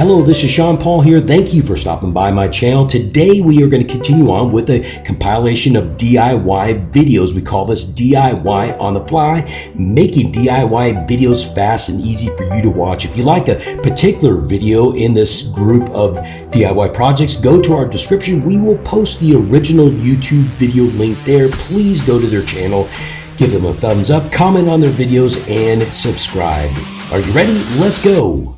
Hello, this is Sean Paul here. Thank you for stopping by my channel. Today we are going to continue on with a compilation of DIY videos. We call this DIY on the fly, making DIY videos fast and easy for you to watch. If you like a particular video in this group of DIY projects, go to our description. We will post the original YouTube video link there. Please go to their channel, give them a thumbs up, comment on their videos, and subscribe. Are you ready? Let's go.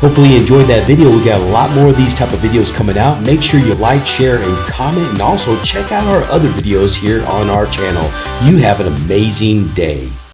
Hopefully you enjoyed that video. We got a lot more of these type of videos coming out. Make sure you like, share, and comment, and also check out our other videos here on our channel. You have an amazing day.